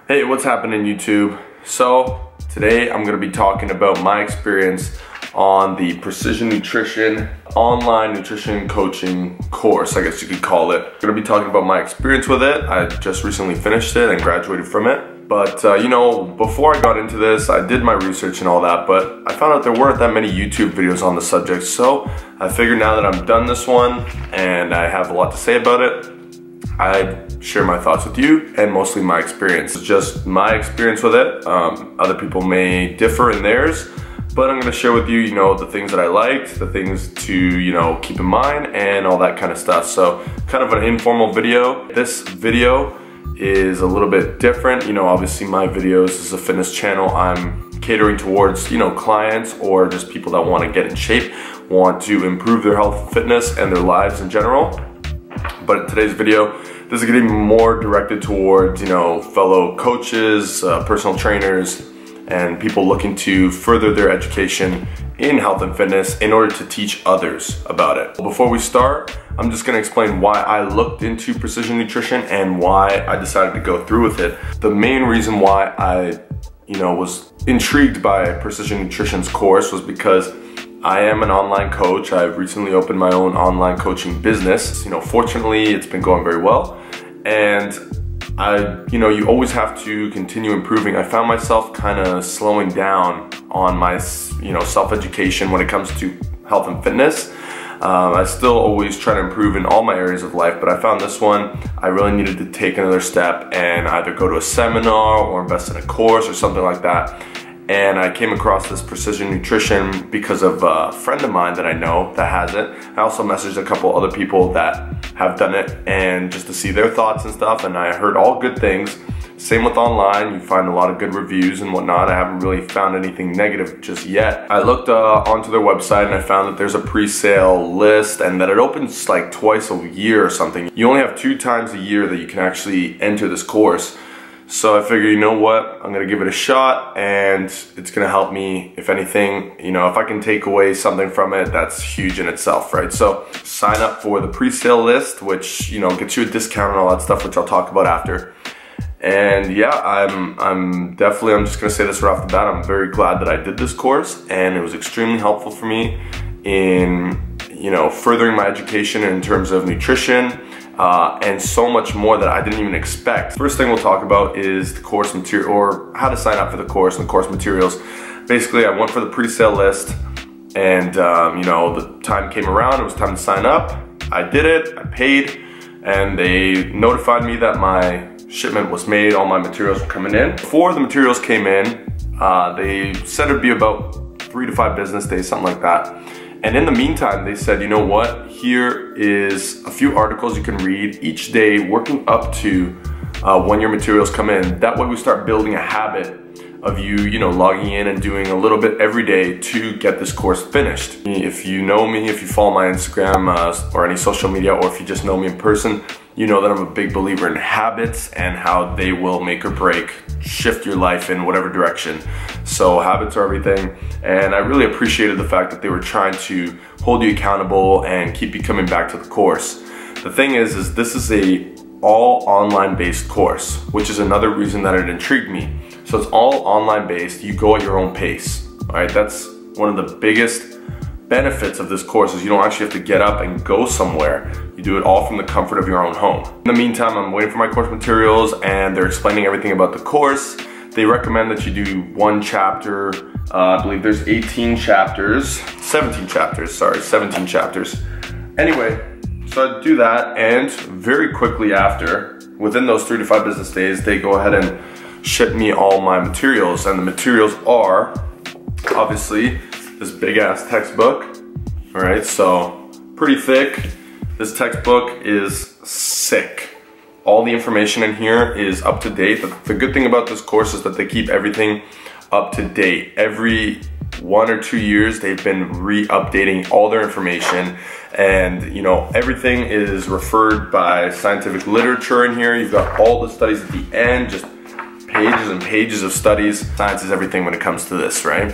Hey, what's happening YouTube? So today I'm going to be talking about my experience on the Precision Nutrition online nutrition coaching course, I guess you could call it. I'm going to be talking about my experience with it. I just recently finished it and graduated from it. But you know, before I got into this, I did my research and all that, but I found out there weren't that many YouTube videos on the subject. So I figured now that I'm done this one and I have a lot to say about it, I'd share my thoughts with you and mostly my experience. It's just my experience with it. Other people may differ in theirs, but I'm gonna share with you, the things that I liked, the things to, keep in mind and all that kind of stuff. So kind of an informal video. This video is a little bit different. Obviously my videos is a fitness channel. I'm catering towards, clients or just people that want to get in shape, want to improve their health and fitness and their lives in general. But in today's video, this is getting more directed towards, fellow coaches, personal trainers, and people looking to further their education in health and fitness in order to teach others about it. Before we start, I'm just gonna explain why I looked into precision nutrition and why I decided to go through with it. The main reason why I, was intrigued by Precision Nutrition's course was because I am an online coach. I've recently opened my own online coaching business. Fortunately, it's been going very well. And you always have to continue improving. I found myself kind of slowing down on my, self-education when it comes to health and fitness. I still always try to improve in all my areas of life, but I found this one, I really needed to take another step and either go to a seminar or invest in a course or something like that. And I came across this Precision Nutrition because of a friend of mine that I know that has it. I also messaged a couple other people that have done it and just to see their thoughts and stuff, and I heard all good things. Same with online, you find a lot of good reviews and whatnot. I haven't really found anything negative just yet. I looked onto their website and I found that there's a pre-sale list and that it opens like twice a year or something. You only have 2 times a year that you can actually enter this course. So I figured, you know what, I'm gonna give it a shot and it's gonna help me, if anything, if I can take away something from it, that's huge in itself, right? So sign up for the pre-sale list, which, gets you a discount and all that stuff, which I'll talk about after. And yeah, I'm just gonna say this right off the bat, I'm very glad that I did this course and it was extremely helpful for me in, furthering my education in terms of nutrition, and so much more that I didn't even expect. First thing we'll talk about is the course material, or how to sign up for the course and the course materials. Basically, I went for the pre-sale list and the time came around, it was time to sign up. I did it, I paid, and they notified me that my shipment was made, all my materials were coming in. Before the materials came in, they said it'd be about 3 to 5 business days, something like that. And in the meantime, they said, you know what, here is a few articles you can read each day working up to when your materials come in. That way we start building a habit of you, logging in and doing a little bit every day to get this course finished. If you know me, if you follow my Instagram or any social media, or if you just know me in person, you know that I'm a big believer in habits and how they will make or break, shift your life in whatever direction. So habits are everything. And I really appreciated the fact that they were trying to hold you accountable and keep you coming back to the course. The thing is this is a all online based course, which is another reason that it intrigued me. So it's all online based, you go at your own pace, all right? That's one of the biggest benefits of this course is you don't actually have to get up and go somewhere. You do it all from the comfort of your own home. In the meantime, I'm waiting for my course materials and they're explaining everything about the course. They recommend that you do 1 chapter. I believe there's 17 chapters. Anyway, so I do that and very quickly after, within those 3 to 5 business days, they go ahead and ship me all my materials. And the materials are obviously this big ass textbook, all right? So pretty thick. This textbook is sick. All the information in here is up to date. The good thing about this course is that they keep everything up to date. Every 1 or 2 years, they've been re-updating all their information, and everything is referred by scientific literature in here. You've got all the studies at the end, just pages and pages of studies. Science is everything when it comes to this, right?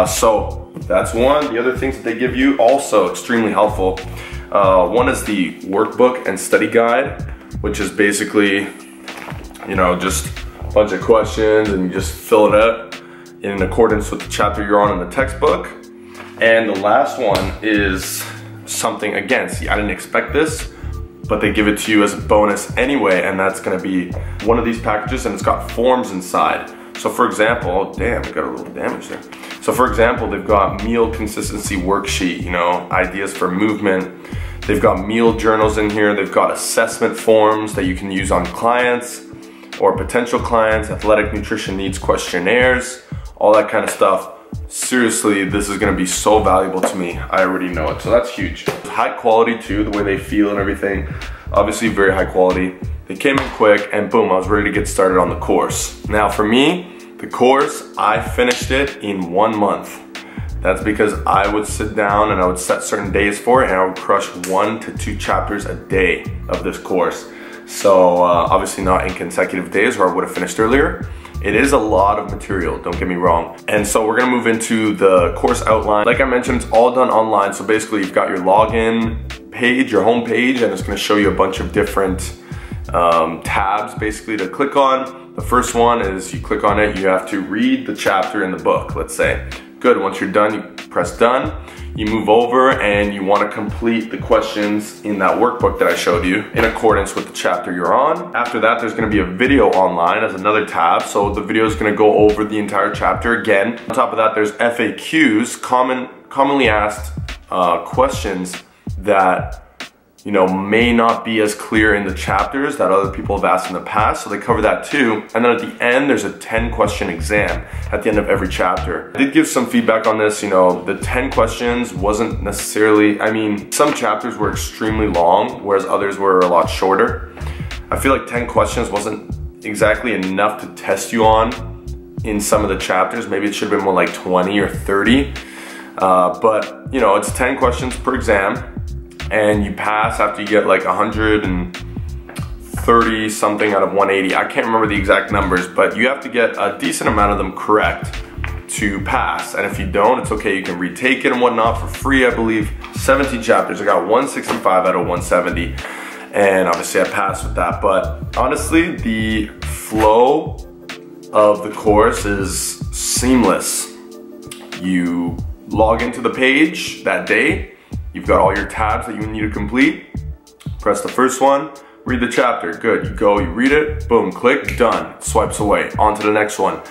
So that's one. The other things that they give you also extremely helpful. One is the workbook and study guide, which is basically, just a bunch of questions and you just fill it out in accordance with the chapter you're on in the textbook. And the last one is something, again, see, I didn't expect this, but they give it to you as a bonus anyway, and that's gonna be one of these packages, and it's got forms inside. So for example, damn, I got a little damage there. So for example, they've got meal consistency worksheet, you know, ideas for movement. They've got meal journals in here. They've got assessment forms that you can use on clients or potential clients, athletic nutrition needs questionnaires, all that kind of stuff. Seriously, this is gonna be so valuable to me. I already know it, so that's huge. High quality too, the way they feel and everything. Obviously very high quality. They came in quick and boom, I was ready to get started on the course. Now for me, the course, I finished it in 1 month. That's because I would sit down and I would set certain days for it and I would crush 1 to 2 chapters a day of this course. So obviously not in consecutive days or I would have finished earlier. It is a lot of material, don't get me wrong. And so we're gonna move into the course outline. Like I mentioned, it's all done online. So basically you've got your login page, your home page, and it's gonna show you a bunch of different tabs basically to click on. The first one is you click on it, you have to read the chapter in the book, let's say. Good, once you're done, you press done. You move over and you wanna complete the questions in that workbook that I showed you in accordance with the chapter you're on. After that, there's gonna be a video online as another tab. So the video is gonna go over the entire chapter again. On top of that, there's FAQs, commonly asked questions that you know, may not be as clear in the chapters that other people have asked in the past, so they cover that too. And then at the end, there's a 10-question exam at the end of every chapter. I did give some feedback on this, you know, the 10 questions wasn't necessarily, I mean, some chapters were extremely long, whereas others were a lot shorter. I feel like 10 questions wasn't exactly enough to test you on in some of the chapters. Maybe it should have been more like 20 or 30. But, you know, it's 10 questions per exam. And you pass after you get like 130 something out of 180. I can't remember the exact numbers, but you have to get a decent amount of them correct to pass. And if you don't, it's okay, you can retake it and whatnot for free, I believe. 17 chapters, I got 165 out of 170. And obviously I passed with that. But honestly, the flow of the course is seamless. You log into the page that day. You've got all your tabs that you need to complete. Press the first one, read the chapter. Good, you go, you read it, boom, click, done. Swipes away, on to the next one.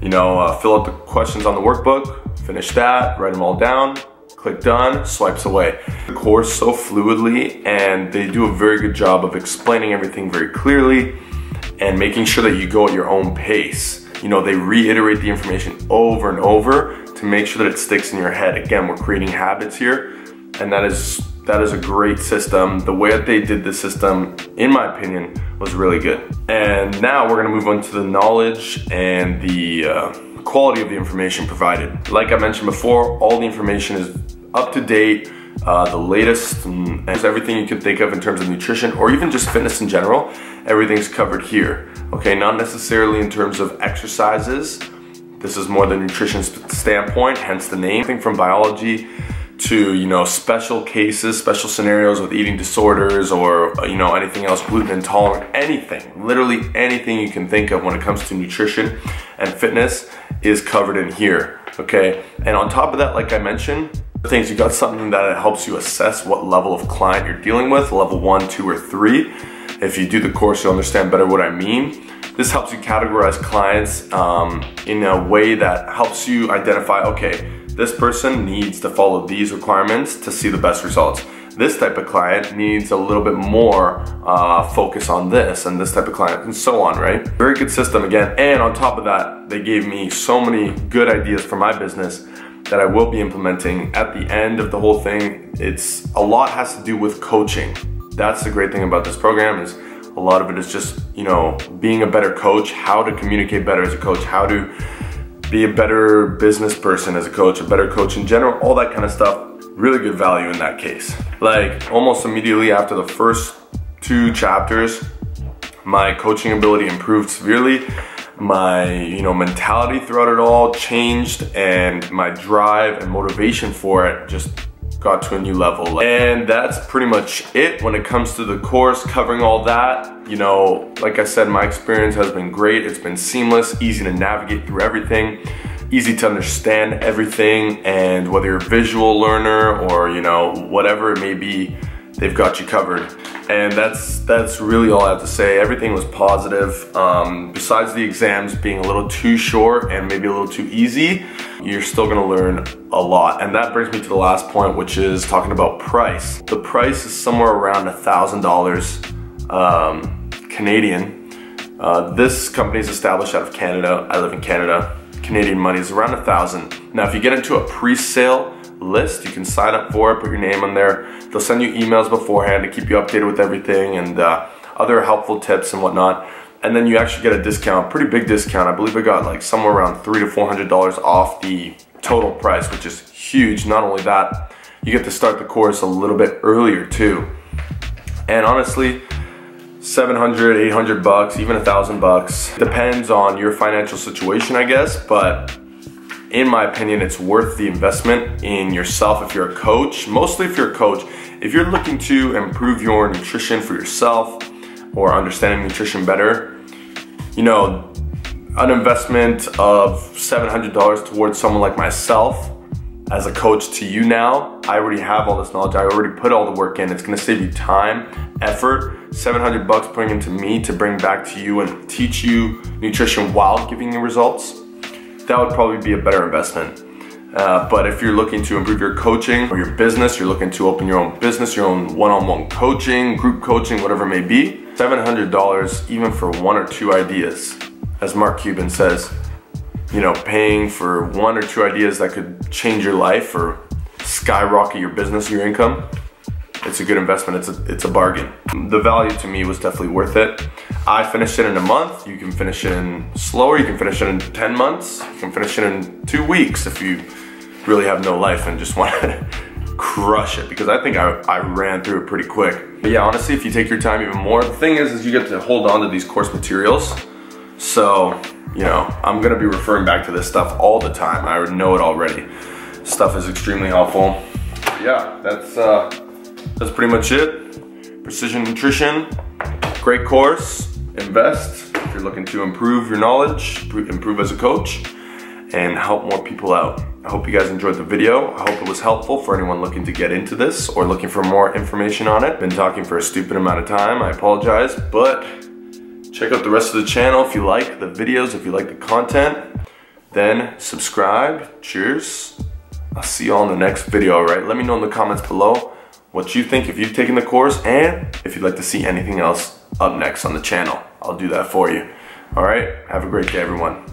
You know, fill out the questions on the workbook, finish that, write them all down, click done, swipes away. The course so fluidly, and they do a very good job of explaining everything very clearly and making sure that you go at your own pace. You know, they reiterate the information over and over to make sure that it sticks in your head. Again, we're creating habits here. And that is a great system. The way that they did the system, in my opinion, was really good. And now we're gonna move on to the knowledge and the quality of the information provided. Like I mentioned before, all the information is up to date, the latest, and everything you can think of in terms of nutrition or even just fitness in general, everything's covered here. Okay, not necessarily in terms of exercises. This is more the nutrition standpoint, hence the name. Everything from biology to, you know, special cases, special scenarios with eating disorders or, you know, anything else, gluten intolerant, anything, literally anything you can think of when it comes to nutrition and fitness is covered in here, okay? And on top of that, like I mentioned, things, you got something that helps you assess what level of client you're dealing with, level 1, 2, or 3. If you do the course, you'll understand better what I mean. This helps you categorize clients in a way that helps you identify, okay, this person needs to follow these requirements to see the best results. This type of client needs a little bit more focus on this, and this type of client, and so on, right? Very good system again. And on top of that, they gave me so many good ideas for my business that I will be implementing at the end of the whole thing. A lot has to do with coaching. That's the great thing about this program, is a lot of it is just, you know, being a better coach, how to communicate better as a coach, how to be a better business person as a coach, a better coach in general, all that kind of stuff. Really good value in that case. Like almost immediately after the first 2 chapters, my coaching ability improved severely. My, you know, mentality throughout it all changed, and my drive and motivation for it just got to a new level. And that's pretty much it when it comes to the course, covering all that. You know, like I said, my experience has been great. It's been seamless, easy to navigate through everything, easy to understand everything, and whether you're a visual learner or, you know, whatever it may be, they've got you covered. And that's really all I have to say. Everything was positive. Besides the exams being a little too short and maybe a little too easy, you're still gonna learn a lot. And that brings me to the last point, which is talking about price. The price is somewhere around $1,000 Canadian. This company is established out of Canada. I live in Canada. Canadian money is around $1,000. Now, if you get into a pre-sale list, you can sign up for it, put your name on there. They'll send you emails beforehand to keep you updated with everything and other helpful tips and whatnot. And then you actually get a discount, pretty big discount. I believe I got like somewhere around $300 to $400 off the total price, which is huge. Not only that, you get to start the course a little bit earlier too. And honestly, $700, $800, even $1,000, depends on your financial situation, I guess, but in my opinion, it's worth the investment in yourself if you're a coach. Mostly if you're a coach. If you're looking to improve your nutrition for yourself or understanding nutrition better, you know, an investment of $700 towards someone like myself as a coach to you now, I already have all this knowledge. I already put all the work in. It's gonna save you time, effort. $700 putting into me to bring back to you and teach you nutrition while giving you results. That would probably be a better investment. But if you're looking to improve your coaching or your business, you're looking to open your own business, your own one-on-one coaching, group coaching, whatever it may be, $700 even for 1 or 2 ideas. As Mark Cuban says, you know, paying for 1 or 2 ideas that could change your life or skyrocket your business, your income, it's a good investment. It's a bargain. The value to me was definitely worth it. I finished it in a month. You can finish it in slower. You can finish it in 10 months. You can finish it in 2 weeks if you really have no life and just want to crush it, because I think I ran through it pretty quick. But yeah, honestly, if you take your time even more, the thing is you get to hold on to these course materials. So, you know, I'm gonna be referring back to this stuff all the time. I know it already. Stuff is extremely helpful. Yeah, that's pretty much it. Precision Nutrition, great course, invest if you're looking to improve your knowledge, improve as a coach, and help more people out. I hope you guys enjoyed the video. I hope it was helpful for anyone looking to get into this or looking for more information on it. Been talking for a stupid amount of time, I apologize, but check out the rest of the channel if you like the videos, if you like the content, then subscribe. Cheers. I'll see you all in the next video, all right? Let me know in the comments below what you think if you've taken the course and if you'd like to see anything else up next on the channel. I'll do that for you. All right, have a great day, everyone.